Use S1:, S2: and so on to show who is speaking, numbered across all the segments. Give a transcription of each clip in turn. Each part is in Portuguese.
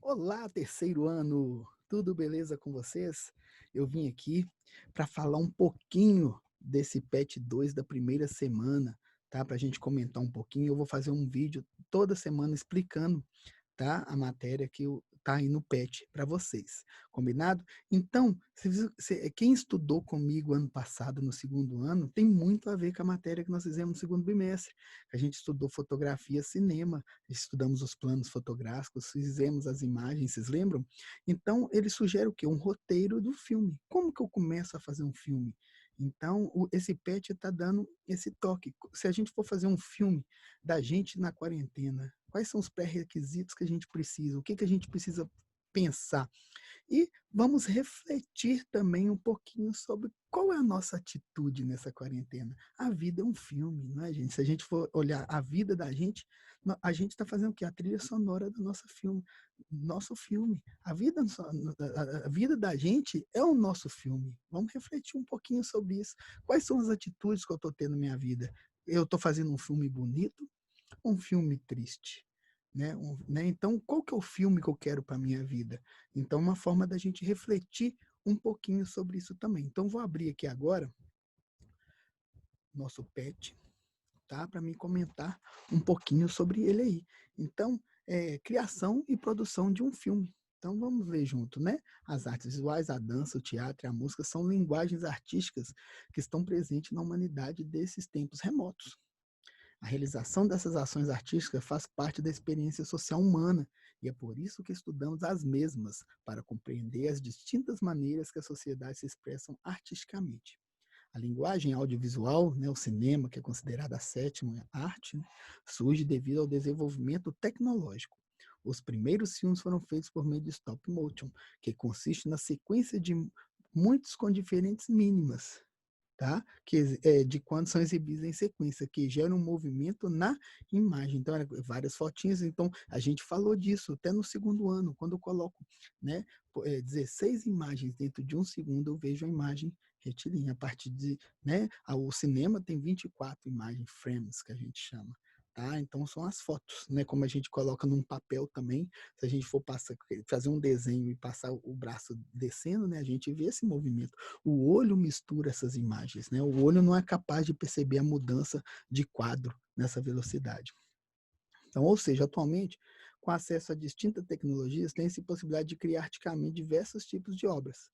S1: Olá, terceiro ano! Tudo beleza com vocês? Eu vim aqui para falar um pouquinho desse PET 2 da primeira semana, tá? Para a gente comentar um pouquinho. Eu vou fazer um vídeo toda semana explicando, tá? A matéria tá aí no PET para vocês, combinado? Então, quem estudou comigo ano passado, no segundo ano, tem muito a ver com a matéria que nós fizemos no segundo bimestre. A gente estudou fotografia, cinema, estudamos os planos fotográficos, fizemos as imagens, vocês lembram? Então, ele sugere o quê? Um roteiro do filme. Como que eu começo a fazer um filme? Então, esse PET está dando esse toque. Se a gente for fazer um filme da gente na quarentena, quais são os pré-requisitos que a gente precisa? O que que a gente precisa pensar? E vamos refletir também um pouquinho sobre qual é a nossa atitude nessa quarentena. A vida é um filme, não é, gente? Se a gente for olhar a vida da gente, a gente está fazendo o quê? A trilha sonora do nosso filme. A vida da gente é o nosso filme. Vamos refletir um pouquinho sobre isso. Quais são as atitudes que eu estou tendo na minha vida? Eu estou fazendo um filme bonito, um filme triste, né? Então, qual que é o filme que eu quero para minha vida? Então, uma forma da gente refletir um pouquinho sobre isso também. Então, vou abrir aqui agora nosso PET, tá? Para me comentar um pouquinho sobre ele aí. Então, criação e produção de um filme. Então, vamos ver junto, né? As artes visuais, a dança, o teatro e a música são linguagens artísticas que estão presentes na humanidade desses tempos remotos. A realização dessas ações artísticas faz parte da experiência social humana e é por isso que estudamos as mesmas, para compreender as distintas maneiras que a sociedade se expressam artisticamente. A linguagem audiovisual, né, o cinema, que é considerada a sétima arte, né, surge devido ao desenvolvimento tecnológico. Os primeiros filmes foram feitos por meio de stop motion, que consiste na sequência de muitos com diferentes mínimas, tá? De quando são exibidos em sequência, que gera um movimento na imagem. Então, várias fotinhas. Então, a gente falou disso até no segundo ano, quando eu coloco, né, 16 imagens dentro de um segundo, eu vejo a imagem retilínea. A partir de, né, o cinema tem 24 imagens, frames, que a gente chama. Tá? Então, são as fotos, né? Como a gente coloca num papel também, se a gente for fazer um desenho e passar o braço descendo, né, a gente vê esse movimento. O olho mistura essas imagens, né? O olho não é capaz de perceber a mudança de quadro nessa velocidade. Então, ou seja, atualmente, com acesso a distintas tecnologias, tem-se possibilidade de criar artisticamente diversos tipos de obras.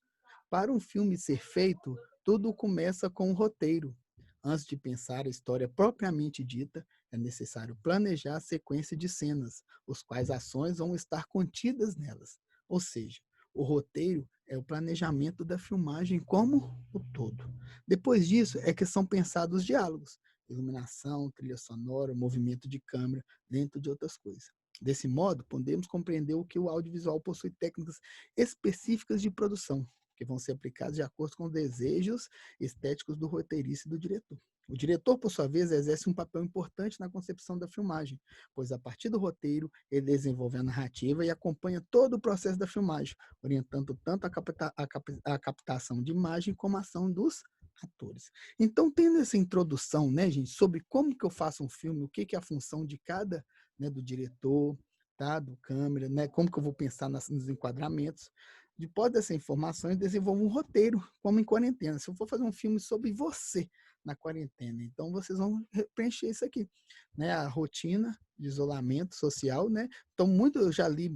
S1: Para um filme ser feito, tudo começa com um roteiro. Antes de pensar a história propriamente dita, é necessário planejar a sequência de cenas, os quais ações vão estar contidas nelas. Ou seja, o roteiro é o planejamento da filmagem como o todo. Depois disso, é que são pensados os diálogos, iluminação, trilha sonora, movimento de câmera, dentro de outras coisas. Desse modo, podemos compreender o que o audiovisual possui técnicas específicas de produção, que vão ser aplicadas de acordo com os desejos estéticos do roteirista e do diretor. O diretor, por sua vez, exerce um papel importante na concepção da filmagem, pois a partir do roteiro ele desenvolve a narrativa e acompanha todo o processo da filmagem, orientando tanto a captação de imagem como a ação dos atores. Então, tendo essa introdução, né, gente, sobre como que eu faço um filme, o que que é a função de cada, né, do diretor, tá, do câmera, né, como que eu vou pensar nos enquadramentos, depois dessa informação, eu desenvolvo um roteiro, como em quarentena. Se eu for fazer um filme sobre você na quarentena, então vocês vão preencher isso aqui, né? A rotina de isolamento social, né? Então, eu já li,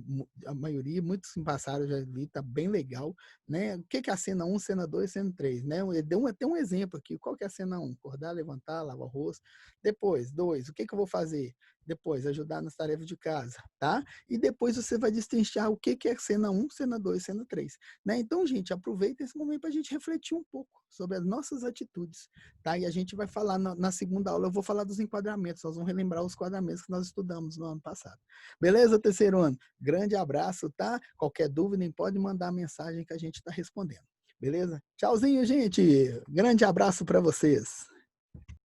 S1: a maioria, muitos que passaram, eu já li, tá bem legal, né? O que que é a cena um, cena 2, cena 3, né? Ele deu até um exemplo aqui. Qual que é a cena um? Acordar, levantar, lavar o rosto. Depois, 2, o que que eu vou fazer? Depois, ajudar nas tarefas de casa, tá? E depois você vai destrinchar o que que é cena um, cena 2, cena 3, né? Então, gente, aproveita esse momento para a gente refletir um pouco sobre as nossas atitudes, tá? E a gente vai falar na segunda aula, eu vou falar dos enquadramentos, nós vamos relembrar os enquadramentos que nós estudamos no ano passado. Beleza, terceiro ano? Grande abraço, tá? Qualquer dúvida, pode mandar mensagem que a gente está respondendo. Beleza? Tchauzinho, gente! Grande abraço para vocês!